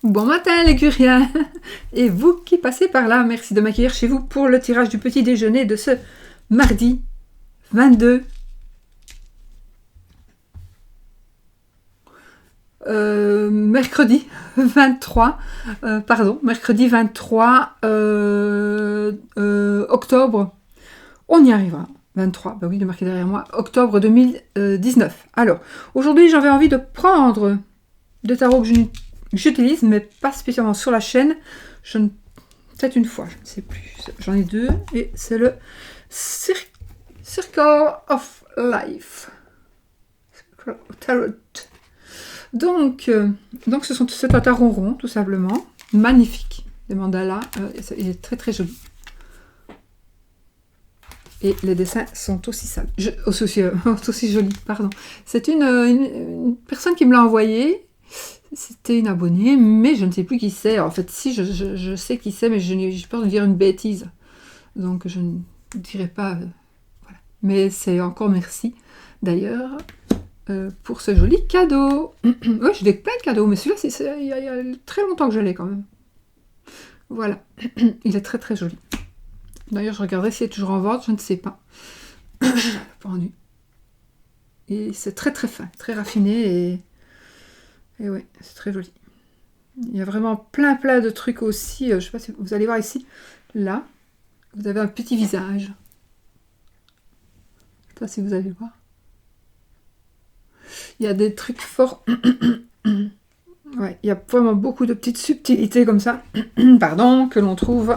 Bon matin les Curiens. Et vous qui passez par là, merci de m'accueillir chez vous pour le tirage du petit déjeuner de ce mardi 22 mercredi 23 octobre. On y arrivera. 23, bah oui, il est marqué derrière moi, octobre 2019. Alors, aujourd'hui, j'avais envie de prendre des tarots que j'utilise, mais pas spécialement sur la chaîne. Peut-être une fois, je ne sais plus. J'en ai deux, et c'est le Circle of Life. Tarot. Donc c'est un tarot rond, tout simplement. Magnifique. Les mandalas, il est très très joli. Et les dessins sont aussi sales. Aussi jolis, pardon. C'est une personne qui me l'a envoyé. C'était une abonnée, mais je ne sais plus qui c'est. En fait, si, je sais qui c'est, mais j'ai peur de dire une bêtise. Donc, je ne dirai pas... voilà. Mais c'est encore merci, d'ailleurs, pour ce joli cadeau. Oui, j'ai plein de cadeaux, mais celui-là, il y a très longtemps que je l'ai, quand même. Voilà. Il est très, très joli. D'ailleurs, je regarderai s'il est toujours en vente, je ne sais pas. Pendu. Et c'est très très fin, très raffiné et ouais, c'est très joli. Il y a vraiment plein de trucs aussi. Je ne sais pas si vous allez voir ici. Là, vous avez un petit visage. Je ne sais pas si vous allez voir. Il y a des trucs forts. Ouais, il y a vraiment beaucoup de petites subtilités comme ça. Pardon, que l'on trouve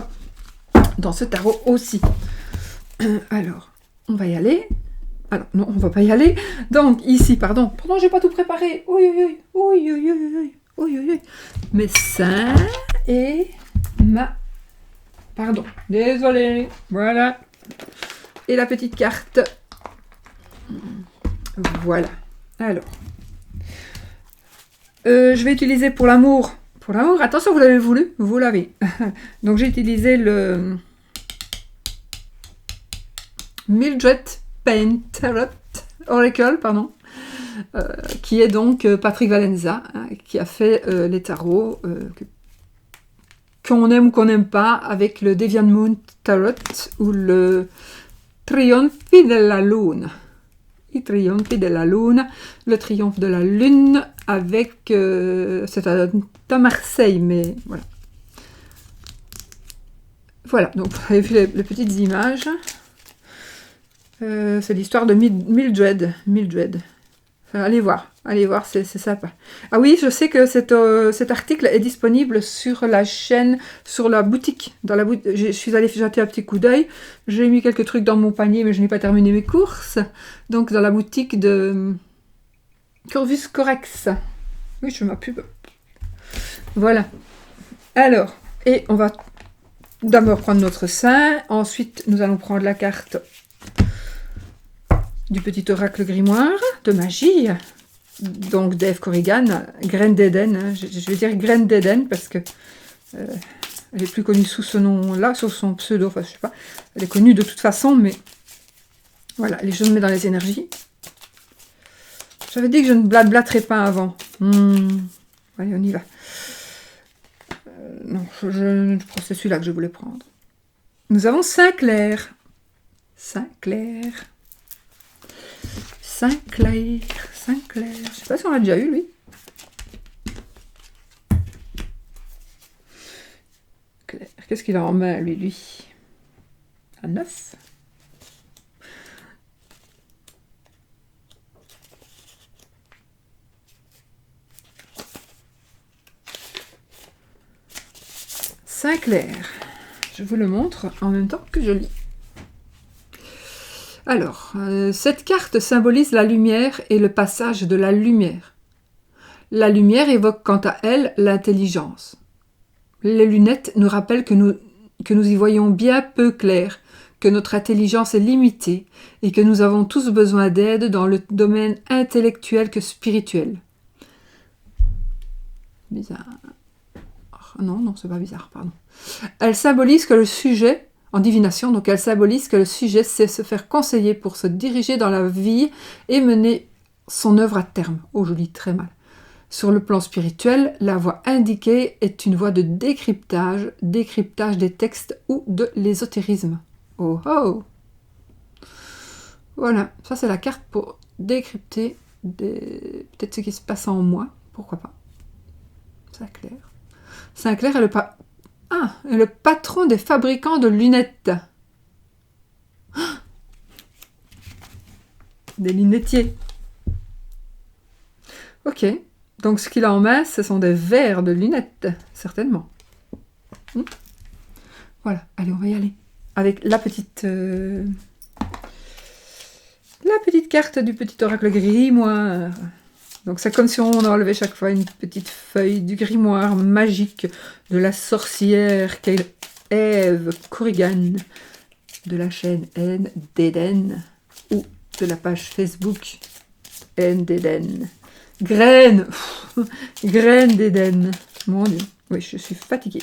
dans ce tarot aussi. Alors, on va y aller. Alors, non, on va pas y aller. Donc, ici, pardon, j'ai pas tout préparé. Oui. Mes seins et pardon, désolé. Voilà. Et la petite carte. Voilà. Alors. Je vais utiliser pour l'amour. Pour l'amour, attention, vous l'avez voulu, vous l'avez. Donc, j'ai utilisé le Mildred Payne Tarot Oracle, pardon, qui est donc Patrick Valenza, hein, qui a fait les tarots qu'on aime ou qu'on n'aime pas, avec le Deviant Moon Tarot ou le Trionfi della Luna. Il Trionfi della Luna, le triomphe de la lune, avec c'est à Marseille, mais voilà. Voilà, donc vous avez vu les petites images. C'est l'histoire de Mildred. Allez voir, c'est sympa. Ah oui, je sais que cet article est disponible sur la chaîne, sur la boutique. Je suis allée jeter un petit coup d'œil. J'ai mis quelques trucs dans mon panier, mais je n'ai pas terminé mes courses. Donc dans la boutique de Corvus Corex. Oui, je fais ma pub. Voilà. Alors, et on va d'abord prendre notre saint. Ensuite, nous allons prendre la carte du petit oracle grimoire de magie, donc Dave Corrigan, Graine d'Éden. Je vais dire Graine d'Éden parce que elle est plus connue sous ce nom-là, sous son pseudo, enfin je sais pas, elle est connue de toute façon, mais voilà, je me mets dans les énergies. J'avais dit que je ne blablaterais pas avant. Allez, on y va. Non, c'est celui-là que je voulais prendre. Nous avons Saint-Clair. Saint-Clair. Saint-Clair. Je sais pas si on l'a déjà eu, lui. Claire. Qu'est-ce qu'il a en main, lui Un 9. Saint-Clair. Je vous le montre en même temps que je lis. Alors, cette carte symbolise la lumière et le passage de la lumière. La lumière évoque quant à elle l'intelligence. Les lunettes nous rappellent que nous y voyons bien peu clair, que notre intelligence est limitée et que nous avons tous besoin d'aide dans le domaine intellectuel que spirituel. Bizarre. Oh, non, c'est pas bizarre, pardon. Elle symbolise que le sujet... En divination, donc elle symbolise que le sujet sait se faire conseiller pour se diriger dans la vie et mener son œuvre à terme. Oh, je lis très mal. Sur le plan spirituel, la voie indiquée est une voie de décryptage des textes ou de l'ésotérisme. Oh oh! Voilà, ça c'est la carte pour décrypter peut-être ce qui se passe en moi, pourquoi pas. Saint-Clair. Saint-Clair est le patron des fabricants de lunettes. Des lunetiers. Ok, donc ce qu'il a en main, ce sont des verres de lunettes, certainement. Voilà, allez, on va y aller. Avec la petite carte du petit oracle grimoire. Donc c'est comme si on enlevait chaque fois une petite feuille du grimoire magique de la sorcière Ève Corrigan de la chaîne N d'Éden ou de la page Facebook N d'Éden. Graines Graines d'Éden. Mon Dieu, oui, je suis fatiguée.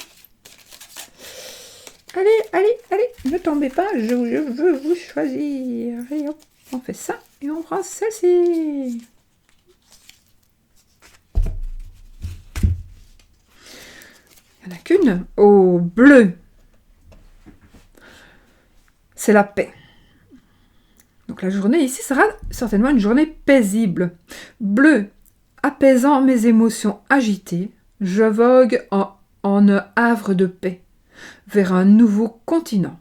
Allez, ne tombez pas, je veux vous choisir. Et hop, on fait ça et on prend celle-ci. Il n'y en a qu'une. Oh, bleu. C'est la paix. Donc la journée ici sera certainement une journée paisible. Bleu, apaisant mes émotions agitées, je vogue en un havre de paix, vers un nouveau continent.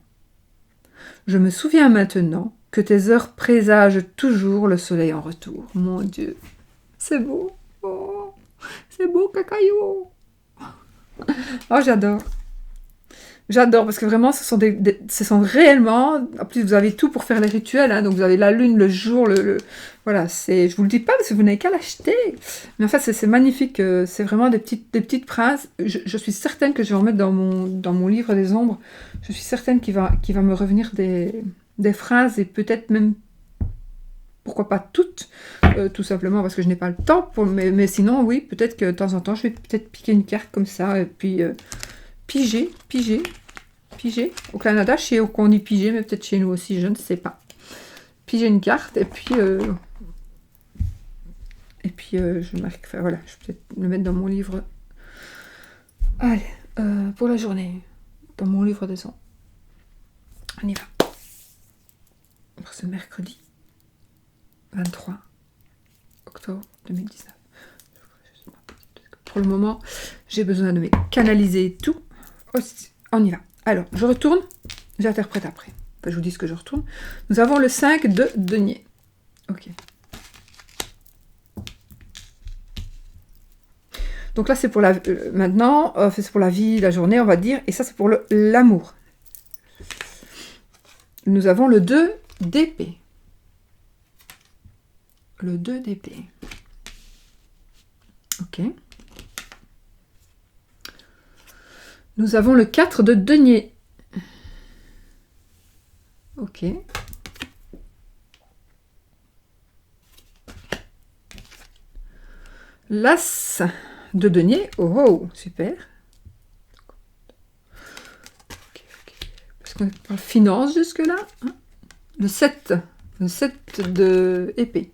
Je me souviens maintenant que tes heures présagent toujours le soleil en retour. Mon Dieu, c'est beau. Oh, c'est beau, Cacaillou. Oh, j'adore. J'adore parce que vraiment, ce sont réellement. En plus, vous avez tout pour faire les rituels. Hein, donc, vous avez la lune, le jour, voilà. Je vous le dis pas parce que vous n'avez qu'à l'acheter. Mais en fait, c'est magnifique. C'est vraiment des petites phrases. Je suis certaine que je vais en mettre dans mon livre des ombres. Je suis certaine qu'il va me revenir des phrases et peut-être même. Pourquoi pas toutes, tout simplement parce que je n'ai pas le temps. Mais sinon, oui, peut-être que de temps en temps, je vais peut-être piquer une carte comme ça et puis piger. Au Canada, je sais qu'on dit piger, mais peut-être chez nous aussi, je ne sais pas. Piger une carte et puis je marque. Enfin, voilà, je vais peut-être le mettre dans mon livre. Allez, pour la journée, dans mon livre des sons. On y va. Pour ce mercredi 23 octobre 2019. Pour le moment, j'ai besoin de me canaliser tout. On y va. Alors, je retourne. J'interprète après. Enfin, je vous dis ce que je retourne. Nous avons le 5 de denier. Ok. Donc là, c'est pour maintenant, c'est pour la vie, la journée, on va dire. Et ça, c'est pour l'amour. Nous avons le 2 d'épée. Le 2 d'épée. Ok. Nous avons le 4 de denier. Ok. L'as de denier. Oh, oh, super. Okay. Parce qu'on parle finance jusque-là. Hein, le 7. Le 7 de épée.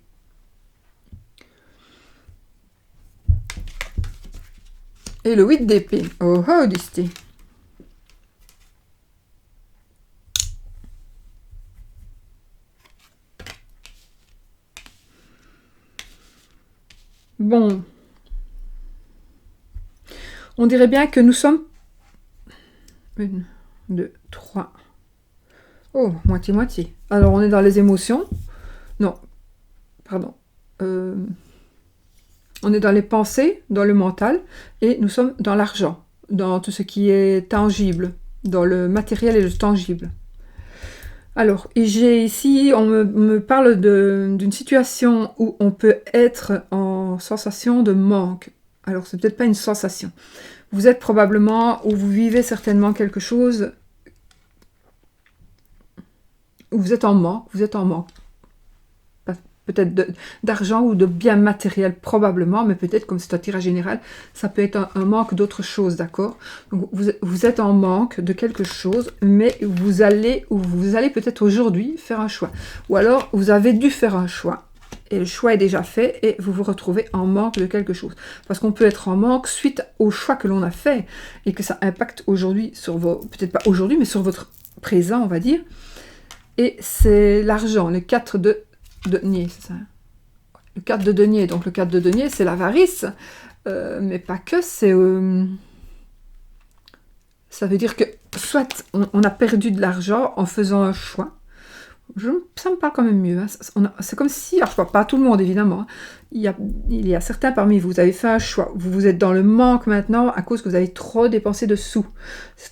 Et le 8 d'épée. Oh, oh, Disty. Bon. On dirait bien que nous sommes... 1, 2, 3. Oh, moitié-moitié. Alors, on est dans les émotions. Non, pardon. On est dans les pensées, dans le mental, et nous sommes dans l'argent, dans tout ce qui est tangible, dans le matériel et le tangible. Alors, j'ai ici, on me parle d'une situation où on peut être en sensation de manque. Alors, c'est peut-être pas une sensation. Vous êtes probablement, ou vous vivez certainement quelque chose, où vous êtes en manque, peut-être d'argent ou de biens matériels probablement, mais peut-être comme c'est un tirage général, ça peut être un manque d'autre chose, d'accord? Donc vous êtes en manque de quelque chose, mais vous allez peut-être aujourd'hui faire un choix. Ou alors vous avez dû faire un choix et le choix est déjà fait et vous vous retrouvez en manque de quelque chose. Parce qu'on peut être en manque suite au choix que l'on a fait et que ça impacte aujourd'hui sur vos... peut-être pas aujourd'hui, mais sur votre présent, on va dire. Et c'est l'argent, le 4 de denier, c'est ça. Le 4 de denier, donc le 4 de denier, c'est l'avarice, mais pas que, c'est... ça veut dire que soit on a perdu de l'argent en faisant un choix, ça me parle quand même mieux. Hein. C'est comme si, alors je ne parle pas à tout le monde évidemment, hein. Il y a certains parmi vous, vous avez fait un choix, vous êtes dans le manque maintenant à cause que vous avez trop dépensé de sous,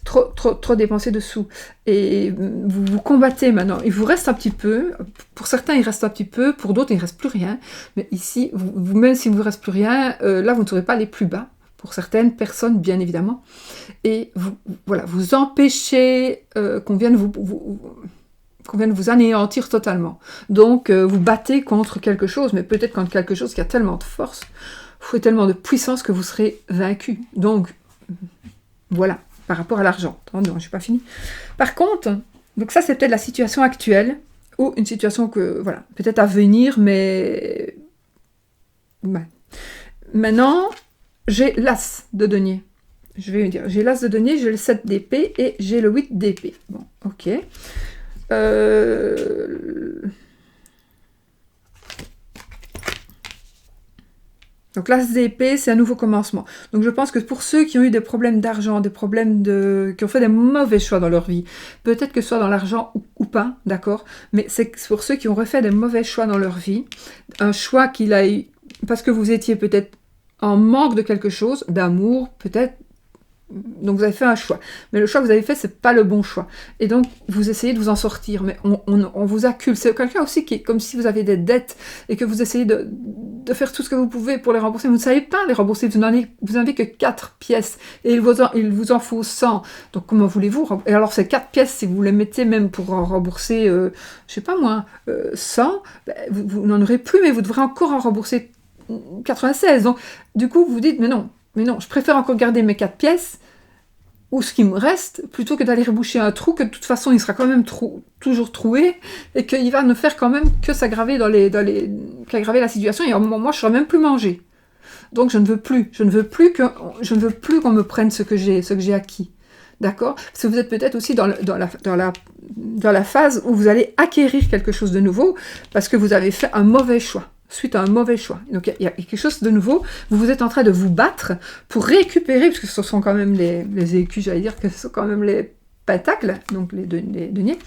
trop dépensé de sous, et vous vous combattez maintenant, il vous reste un petit peu, pour certains il reste un petit peu, pour d'autres il ne reste plus rien, mais ici, même s'il ne vous reste plus rien, là vous ne serez pas aller plus bas, pour certaines personnes bien évidemment, et voilà, vous empêchez qu'on vienne qu'on vienne vous anéantir totalement. Donc, vous battez contre quelque chose, mais peut-être contre quelque chose qui a tellement de force, tellement de puissance que vous serez vaincu. Donc, voilà, par rapport à l'argent. Oh non, je n'ai pas fini. Par contre, donc ça, c'est peut-être la situation actuelle, ou une situation que, voilà, peut-être à venir, mais... Ouais. Maintenant, j'ai l'as de denier. Je vais dire, j'ai l'as de denier, j'ai le 7 d'épée et j'ai le 8 d'épée. Bon, ok. Donc l'as d'épée, c'est un nouveau commencement. Donc je pense que pour ceux qui ont eu des problèmes d'argent, des problèmes qui ont fait des mauvais choix dans leur vie, peut-être que ce soit dans l'argent ou pas, d'accord, mais c'est pour ceux qui ont refait des mauvais choix dans leur vie, un choix qu'il a eu, parce que vous étiez peut-être en manque de quelque chose, d'amour, peut-être. Donc vous avez fait un choix, mais le choix que vous avez fait, c'est pas le bon choix. Et donc vous essayez de vous en sortir, mais on vous accule. C'est quelqu'un aussi qui est comme si vous avez des dettes et que vous essayez de faire tout ce que vous pouvez pour les rembourser. Vous ne savez pas les rembourser, vous n'avez que 4 pièces et il vous en faut 100. Donc comment voulez-vous? Et alors ces 4 pièces, si vous les mettez même pour en rembourser, je sais pas moi, 100, ben, vous n'en aurez plus, mais vous devrez encore en rembourser 96. Donc du coup vous dites, mais non, je préfère encore garder mes 4 pièces, ou ce qui me reste, plutôt que d'aller reboucher un trou, que de toute façon il sera quand même toujours troué, et qu'il va ne faire quand même que s'aggraver qu'aggraver la situation, et à un moment, moi je ne saurais même plus manger. Donc je ne veux plus qu'on me prenne ce que j'ai acquis. D'accord? Parce que vous êtes peut-être aussi dans la phase où vous allez acquérir quelque chose de nouveau, parce que vous avez fait un mauvais choix. Suite à un mauvais choix. Donc il y a quelque chose de nouveau, vous êtes en train de vous battre pour récupérer, parce que ce sont quand même les écus, j'allais dire que ce sont quand même les pentacles, donc les deniers.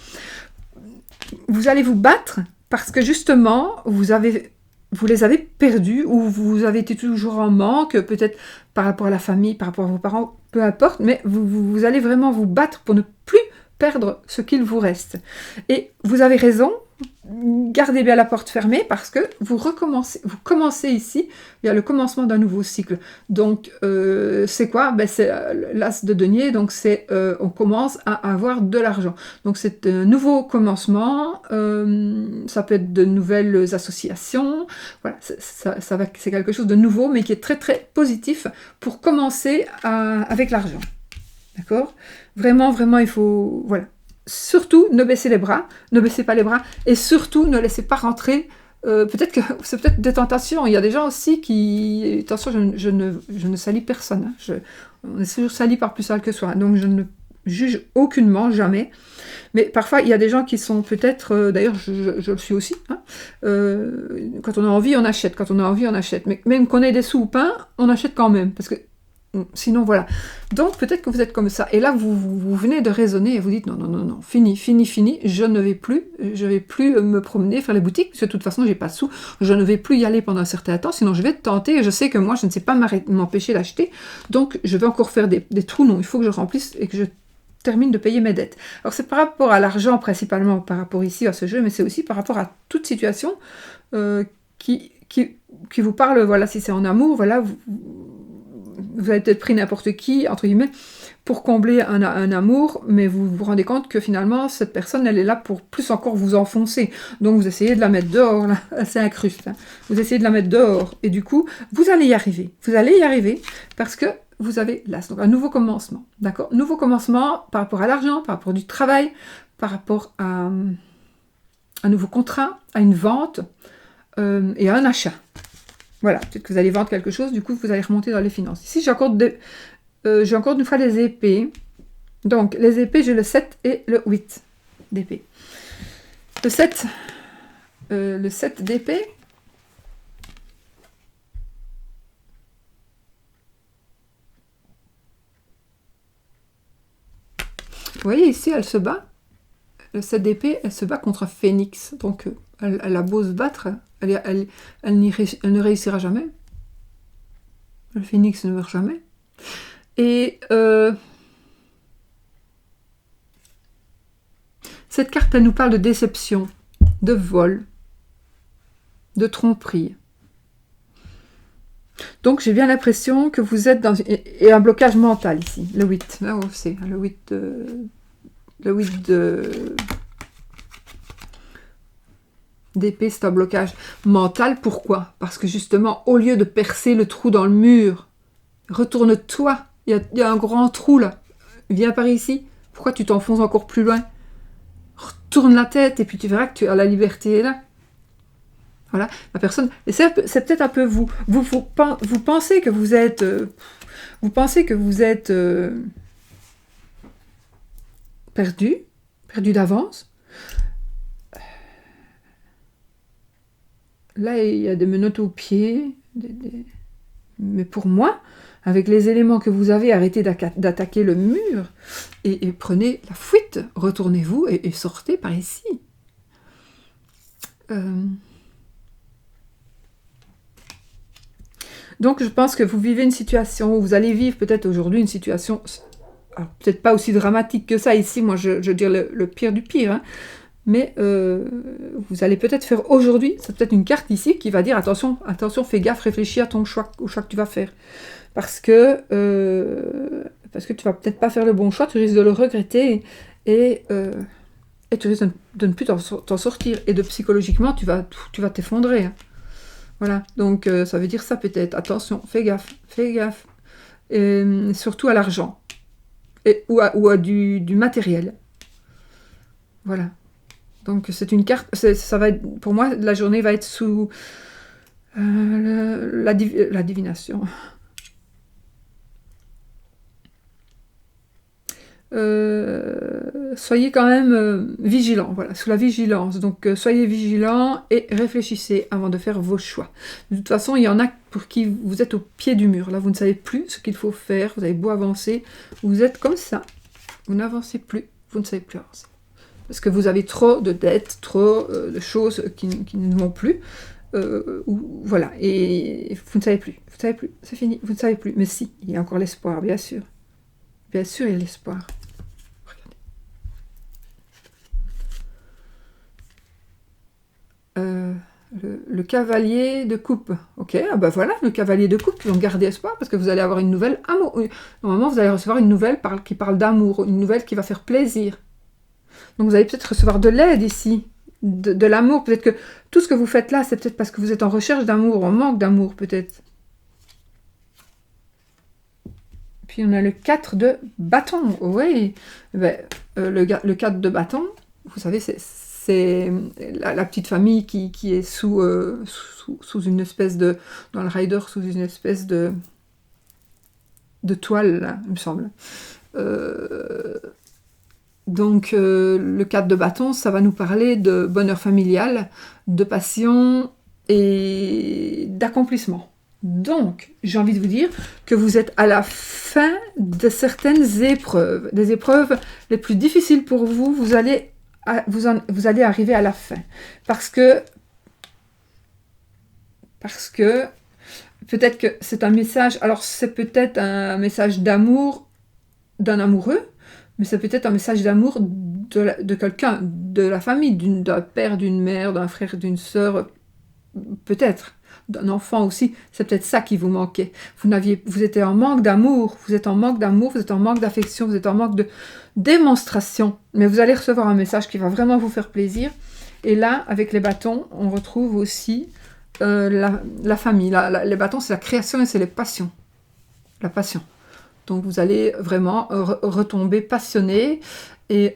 Vous allez vous battre parce que justement, vous les avez perdus, ou vous avez été toujours en manque, peut-être par rapport à la famille, par rapport à vos parents, peu importe, mais vous allez vraiment vous battre pour ne plus perdre ce qu'il vous reste. Et vous avez raison, gardez bien la porte fermée parce que vous commencez ici, il y a le commencement d'un nouveau cycle. Donc c'est quoi? Ben, c'est l'as de denier, donc c'est on commence à avoir de l'argent. Donc c'est un nouveau commencement, ça peut être de nouvelles associations, voilà, c'est quelque chose de nouveau mais qui est très très positif pour commencer avec l'argent. D'accord? Vraiment, il faut... Voilà. Surtout, ne baissez pas les bras, et surtout, ne laissez pas rentrer... peut-être que c'est peut-être des tentations. Il y a des gens aussi qui... Attention, je ne salis personne. Hein. On est toujours sali par plus sale que soi. Donc, je ne juge aucunement, jamais. Mais parfois, il y a des gens qui sont peut-être... d'ailleurs, je le suis aussi. Hein, quand on a envie, on achète. Quand on a envie, on achète. Mais même qu'on ait des sous ou pas, on achète quand même. Parce que sinon, voilà. Donc, peut-être que vous êtes comme ça. Et là, vous venez de raisonner et vous dites, non, fini. Je ne vais plus me promener, faire les boutiques, parce que de toute façon, j'ai pas de sous. Je ne vais plus y aller pendant un certain temps, sinon je vais tenter. Et je sais que moi, je ne sais pas m'empêcher d'acheter. Donc, je vais encore faire des trous. Non, il faut que je remplisse et que je termine de payer mes dettes. Alors, c'est par rapport à l'argent, principalement, par rapport ici à ce jeu, mais c'est aussi par rapport à toute situation qui vous parle. Voilà, si c'est en amour, voilà, vous avez peut-être pris n'importe qui, entre guillemets, pour combler un amour, mais vous vous rendez compte que finalement, cette personne, elle est là pour plus encore vous enfoncer. Donc, vous essayez de la mettre dehors, là, c'est incruste. Hein. Vous essayez de la mettre dehors, et du coup, vous allez y arriver. Vous allez y arriver, parce que vous avez là, donc un nouveau commencement, d'accord? Nouveau commencement par rapport à l'argent, par rapport du travail, par rapport à un nouveau contrat, à une vente, et un achat. Voilà, peut-être que vous allez vendre quelque chose, du coup vous allez remonter dans les finances. Ici j'ai encore une fois les épées. Donc les épées, j'ai le 7 et le 8 d'épée. Le 7 d'épée, vous voyez ici, elle se bat. Le 7 d'épée, elle se bat contre un phénix. Donc elle a beau se battre, elle ne réussira jamais. Le phénix ne meurt jamais. Et cette carte, elle nous parle de déception, de vol, de tromperie. Donc j'ai bien l'impression que vous êtes dans un blocage mental ici, le 8. Là, on sait, le 8 d'épée, c'est un blocage mental. Pourquoi? Parce que justement, au lieu de percer le trou dans le mur, retourne-toi. Il y a un grand trou là. Viens par ici. Pourquoi tu t'enfonces encore plus loin? Retourne la tête et puis tu verras que tu as la liberté là. Voilà, la personne. Et c'est peut-être un peu vous. Vous pensez que vous êtes. Perdu d'avance. Là, il y a des menottes aux pieds. Mais pour moi, avec les éléments que vous avez, arrêtez d'attaquer le mur et prenez la fuite. Retournez-vous et sortez par ici. Donc, je pense que vous vivez une situation, vous allez vivre peut-être aujourd'hui une situation, alors peut-être pas aussi dramatique que ça ici, moi je veux dire le pire du pire, hein, mais vous allez peut-être faire aujourd'hui, c'est peut-être une carte ici qui va dire attention, fais gaffe, réfléchis à au choix que tu vas faire. Parce que tu vas peut-être pas faire le bon choix, tu risques de le regretter et tu risques de ne plus t'en sortir. Et psychologiquement, tu vas t'effondrer. Hein. Voilà, donc ça veut dire ça peut-être. Attention, fais gaffe. Et, surtout à l'argent. Ou à du matériel. Voilà. Donc c'est une carte, ça va être, pour moi, la journée va être sous la divination. Soyez quand même vigilants, voilà, sous la vigilance. Donc soyez vigilants et réfléchissez avant de faire vos choix. De toute façon, il y en a pour qui vous êtes au pied du mur. Là, vous ne savez plus ce qu'il faut faire, vous avez beau avancer, vous êtes comme ça. Vous n'avancez plus, vous ne savez plus avancer. Parce que vous avez trop de dettes, trop de choses qui ne vont plus. Voilà, et vous ne savez plus, c'est fini, vous ne savez plus. Mais si, il y a encore l'espoir, bien sûr. Bien sûr, il y a l'espoir. Le cavalier de coupe. Ok, ah ben voilà, le cavalier de coupe, donc gardez espoir parce que vous allez avoir une nouvelle amour. Normalement, vous allez recevoir une nouvelle qui parle d'amour, une nouvelle qui va faire plaisir. Donc vous allez peut-être recevoir de l'aide ici, de l'amour. Peut-être que tout ce que vous faites là, c'est peut-être parce que vous êtes en recherche d'amour, en manque d'amour peut-être. Puis on a le 4 de bâton. Oui, ben, le 4 de bâton, vous savez, c'est la petite famille qui est sous une espèce de... Dans le rider, sous une espèce de toile, là, il me semble. Donc, le 4 de bâton, ça va nous parler de bonheur familial, de passion et d'accomplissement. Donc, j'ai envie de vous dire que vous êtes à la fin de certaines épreuves, des épreuves les plus difficiles pour vous, vous allez arriver à la fin. Parce que peut-être que c'est un message, alors c'est peut-être un message d'amour d'un amoureux, mais c'est peut-être un message d'amour de quelqu'un, de la famille, d'un père, d'une mère, d'un frère, d'une sœur, peut-être. D'un enfant aussi, c'est peut-être ça qui vous manquait. Vous étiez en manque d'amour, vous êtes en manque d'affection, vous êtes en manque de démonstration. Mais vous allez recevoir un message qui va vraiment vous faire plaisir. Et là, avec les bâtons, on retrouve aussi la famille. Les bâtons, c'est la création et c'est les passions. La passion. Donc vous allez vraiment retomber passionné et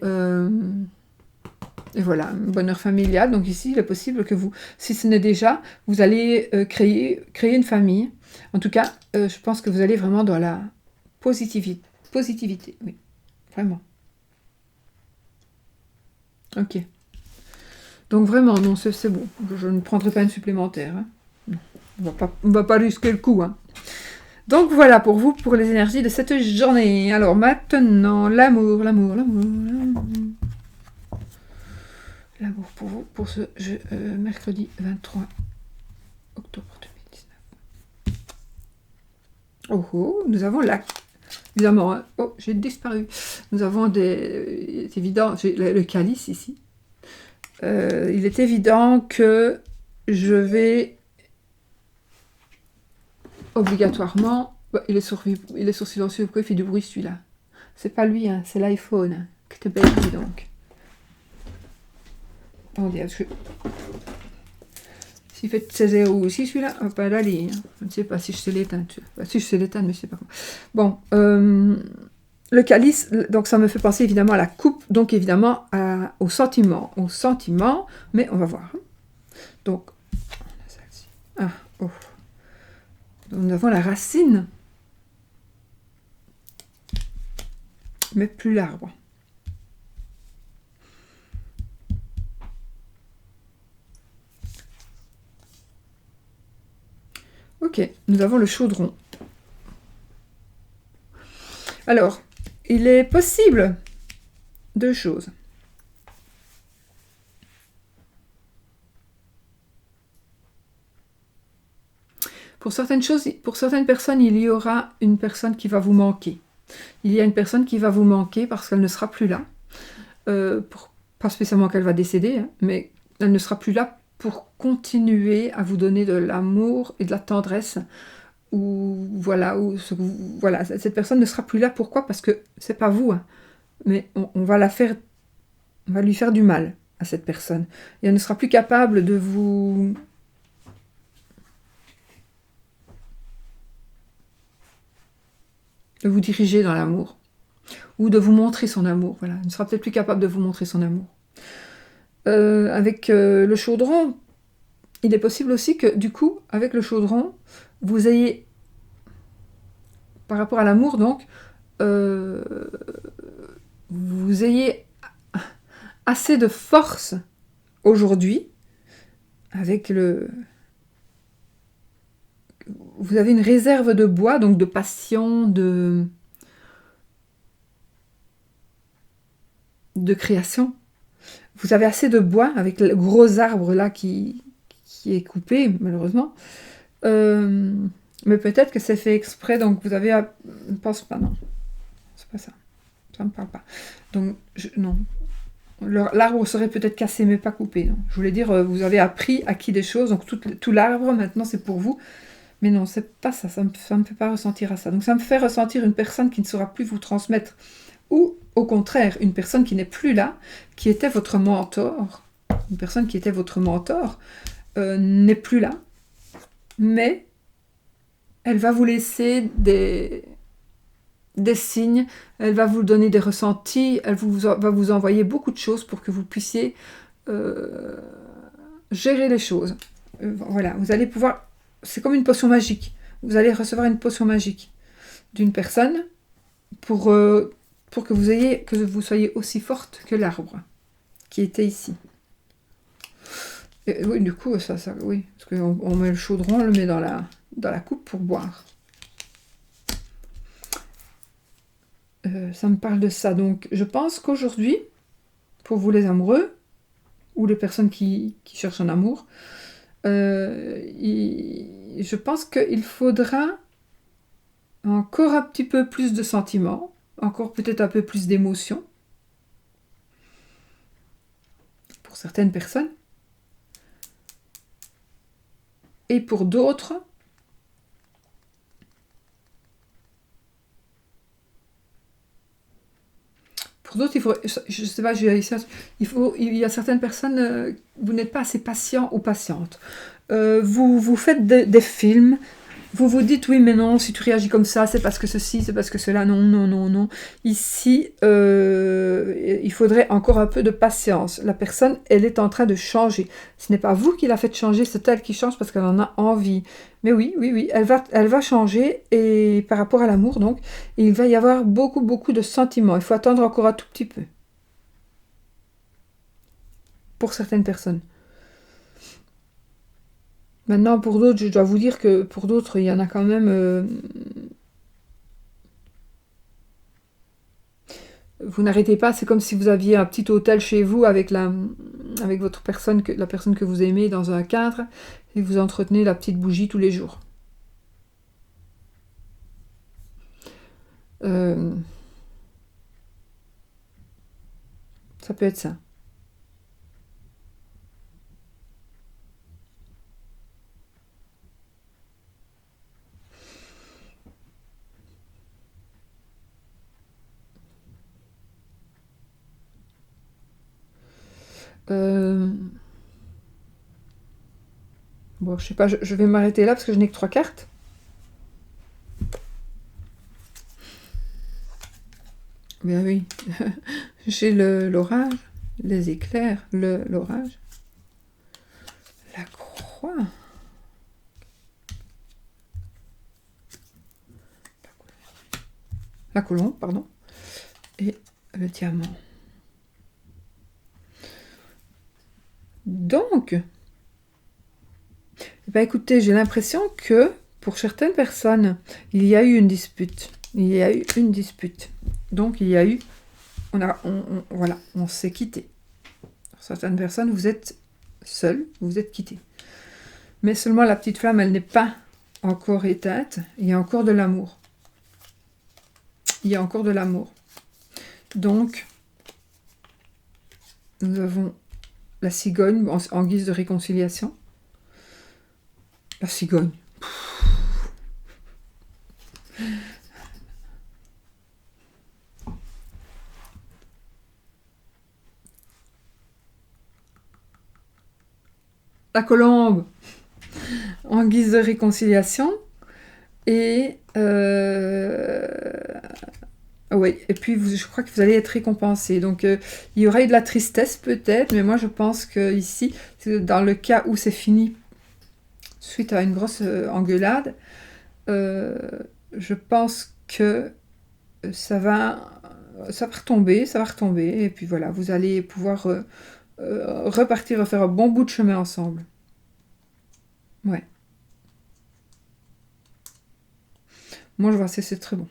Et voilà, un bonheur familial. Donc ici, il est possible que vous, si ce n'est déjà, vous allez créer une famille. En tout cas, je pense que vous allez vraiment dans la positivité, oui, vraiment. Ok. Donc vraiment, non, c'est bon. Je ne prendrai pas une supplémentaire. Hein. Non, on va pas risquer le coup. Hein. Donc voilà pour vous, pour les énergies de cette journée. Alors maintenant, l'amour. L'amour pour vous, pour ce mercredi 23 octobre 2019. Oh oh, nous avons la... Évidemment, hein. Oh, j'ai disparu. Nous avons des... C'est évident, j'ai le calice ici. Il est évident que je vais obligatoirement... Bah, il est sur silencieux, pourquoi il fait du bruit celui-là? C'est pas lui, hein, c'est l'iPhone. Hein. Que te belle dis donc. On dit, s'il fait 16 € aussi, celui-là, on va pas l'aller. Hein. Je ne sais pas si je sais l'éteindre. Si je sais l'éteindre, mais je ne sais pas comment. Bon, le calice, donc ça me fait penser évidemment à la coupe, donc évidemment au sentiment. Mais on va voir. Donc, on a celle-ci. Ah, oh. Donc, nous avons la racine, mais plus l'arbre. Ok, nous avons le chaudron. Alors, il est possible deux choses. Pour certaines choses, pour certaines personnes, il y aura une personne qui va vous manquer. Il y a une personne qui va vous manquer parce qu'elle ne sera plus là. Pas spécialement qu'elle va décéder, hein, mais elle ne sera plus là pour continuer à vous donner de l'amour et de la tendresse. Voilà, cette personne ne sera plus là. Pourquoi? Parce que c'est pas vous, hein, mais on va lui faire du mal à cette personne. Et elle ne sera plus capable de vous diriger dans l'amour ou de vous montrer son amour. Voilà, elle ne sera peut-être plus capable de vous montrer son amour. Avec le chaudron, il est possible aussi que, du coup, avec le chaudron, vous ayez, par rapport à l'amour, donc, vous ayez assez de force aujourd'hui, avec le... Vous avez une réserve de bois, donc de passion, de création. Vous avez assez de bois, avec le gros arbre là qui est coupé, malheureusement. Mais peut-être que c'est fait exprès, donc vous avez... Je ne pense pas, non. C'est pas ça. Ça ne me parle pas. Donc, non. L'arbre serait peut-être cassé, mais pas coupé. Non. Je voulais dire, vous avez acquis des choses, donc tout l'arbre, maintenant, c'est pour vous. Mais non, c'est pas ça. Ça me fait pas ressentir à ça. Donc, ça me fait ressentir une personne qui ne saura plus vous transmettre. Ou, au contraire, une personne qui n'est plus là, qui était votre mentor. Une personne qui était votre mentor n'est plus là. Mais elle va vous laisser des signes, elle va vous donner des ressentis, elle va vous envoyer beaucoup de choses pour que vous puissiez gérer les choses. Voilà, vous allez pouvoir... C'est comme une potion magique. Vous allez recevoir une potion magique d'une personne pour que vous soyez aussi forte que l'arbre qui était ici. Et, oui, du coup, ça oui, parce qu'on met le chaudron, on le met dans la coupe pour boire. Ça me parle de ça. Donc, je pense qu'aujourd'hui, pour vous les amoureux, ou les personnes qui cherchent un amour, je pense qu'il faudra encore un petit peu plus de sentiments, encore peut-être un peu plus d'émotions, pour certaines personnes. Et pour d'autres, il faut, je sais pas, il y a certaines personnes, vous n'êtes pas assez patient ou patiente. Vous faites des films, vous vous dites, oui, mais non, si tu réagis comme ça, c'est parce que ceci, c'est parce que cela. Non, non, non, non. Ici, il faudrait encore un peu de patience. La personne, elle est en train de changer. Ce n'est pas vous qui la faites changer, c'est elle qui change parce qu'elle en a envie. Mais oui, oui, oui, elle va changer et par rapport à l'amour, donc, il va y avoir beaucoup, beaucoup de sentiments. Il faut attendre encore un tout petit peu. Pour certaines personnes. Maintenant, pour d'autres, je dois vous dire que pour d'autres, il y en a quand même... vous n'arrêtez pas, c'est comme si vous aviez un petit hôtel chez vous avec votre personne, la personne que vous aimez dans un cadre, et vous entretenez la petite bougie tous les jours. Ça peut être ça. Bon, je sais pas, je vais m'arrêter là parce que je n'ai que 3 cartes. Bien oui, j'ai l'orage, les éclairs, l'orage, la croix, la colombe, pardon, et le diamant. Donc, bah écoutez, j'ai l'impression que pour certaines personnes, il y a eu une dispute. Il y a eu une dispute. Donc, il y a eu... voilà, on s'est quitté. Pour certaines personnes, vous êtes seuls, vous êtes quittés. Mais seulement la petite flamme, elle n'est pas encore éteinte. Il y a encore de l'amour. Il y a encore de l'amour. Donc, nous avons la cigogne en guise de réconciliation. La cigogne. La colombe en guise de réconciliation. Et oui, et puis je crois que vous allez être récompensé. Donc il y aura eu de la tristesse peut-être, mais moi je pense que ici, dans le cas où c'est fini suite à une grosse engueulade, je pense que ça va retomber, et puis voilà, vous allez pouvoir repartir, refaire un bon bout de chemin ensemble. Ouais. Moi je vois que c'est très bon.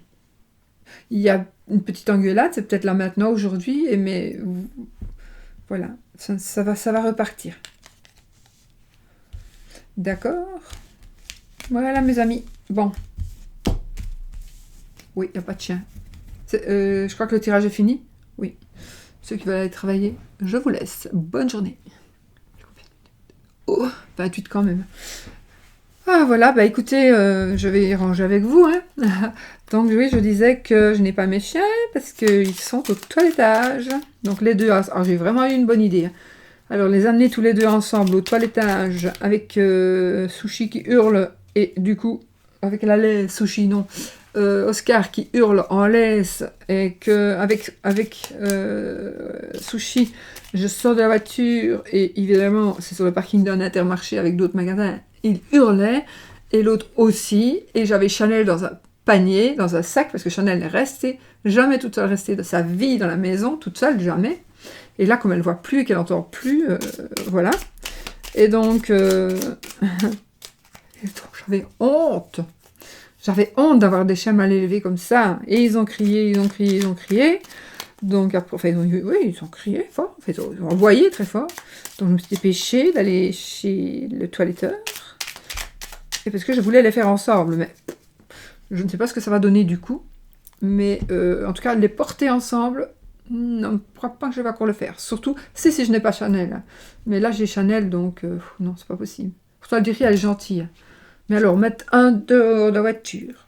Il y a une petite engueulade, c'est peut-être là maintenant, aujourd'hui, mais voilà, ça va repartir. D'accord? Voilà mes amis. Bon. Oui, il n'y a pas de chien. Je crois que le tirage est fini. Oui. Ceux qui veulent aller travailler, je vous laisse. Bonne journée. Oh, 28 quand même. Ah voilà, bah écoutez, je vais ranger avec vous. Hein. Donc oui, je disais que je n'ai pas mes chiens parce qu'ils sont au toilettage. Donc les deux, alors j'ai vraiment eu une bonne idée. Alors les amener tous les deux ensemble au toilettage avec Sushi qui hurle et du coup, avec la laisse, Sushi non, Oscar qui hurle en laisse et que avec Sushi, je sors de la voiture et évidemment c'est sur le parking d'un Intermarché avec d'autres magasins, il hurlait et l'autre aussi et j'avais Chanel dans un panier, dans un sac parce que Chanel n'est restée jamais toute seule, restée de sa vie dans la maison, toute seule, jamais. Et là, comme elle voit plus et qu'elle n'entend plus, voilà. Et donc, j'avais honte. J'avais honte d'avoir des chiens mal élevés comme ça. Et ils ont crié, ils ont crié, ils ont crié. Donc après, enfin, ils ont crié fort. Enfin, ils ont envoyé très fort. Donc je me suis dépêchée d'aller chez le toiletteur. Et parce que je voulais les faire ensemble. Mais je ne sais pas ce que ça va donner du coup. Mais en tout cas, les porter ensemble... Non, je ne crois pas que je vais encore le faire. Surtout si je n'ai pas Chanel. Mais là, j'ai Chanel, donc non, c'est pas possible. Pourtant, elle dirait elle est gentille. Mais alors, mettre un dehors de la voiture,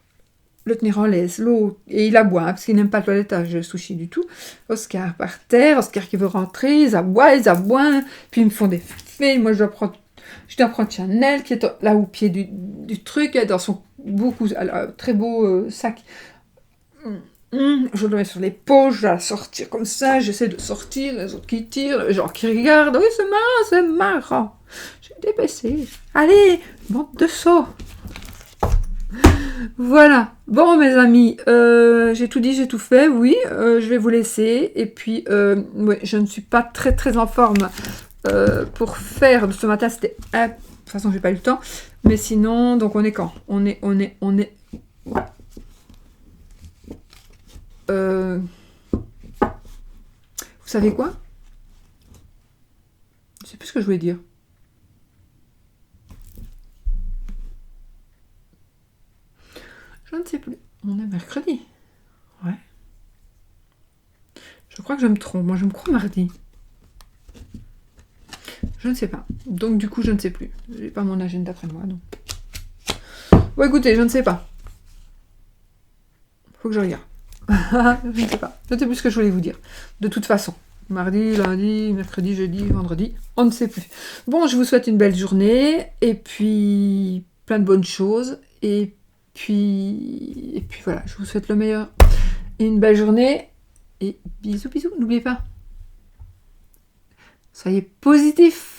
le tenir en laisse, l'autre, et il aboie, parce qu'il n'aime pas le toilettage Sushi du tout. Oscar par terre, Oscar qui veut rentrer, ils aboient, puis ils me font des faits. Moi, je dois prendre Chanel, qui est là au pied du truc, elle est dans son beaucoup. Alors, très beau sac. Je le mets sur l'épaule, je vais la sortir comme ça, j'essaie de sortir, les autres qui tirent, les gens qui regardent. Oui, c'est marrant, c'est marrant. J'ai débaissé. Allez, bande de sots. Voilà. Bon, mes amis, j'ai tout dit, j'ai tout fait. Oui, je vais vous laisser. Et puis, ouais, je ne suis pas très très en forme pour faire. Ce matin, c'était... De toute façon, j'ai pas eu le temps. Mais sinon, donc on est quand on est... Vous savez quoi? Je sais plus ce que je voulais dire. Je ne sais plus. On est mercredi. Ouais. Je crois que je me trompe. Moi, je me crois mardi. Je ne sais pas. Donc, du coup, je ne sais plus. J'ai pas mon agenda près de moi, donc. Bon, écoutez, je ne sais pas. Faut que je regarde. Je ne sais pas. Je ne sais plus ce que je voulais vous dire. De toute façon. Mardi, lundi, mercredi, jeudi, vendredi. On ne sait plus. Bon, je vous souhaite une belle journée. Et puis, plein de bonnes choses. Et puis voilà. Je vous souhaite le meilleur. Et une belle journée. Et bisous, bisous. N'oubliez pas. Soyez positifs.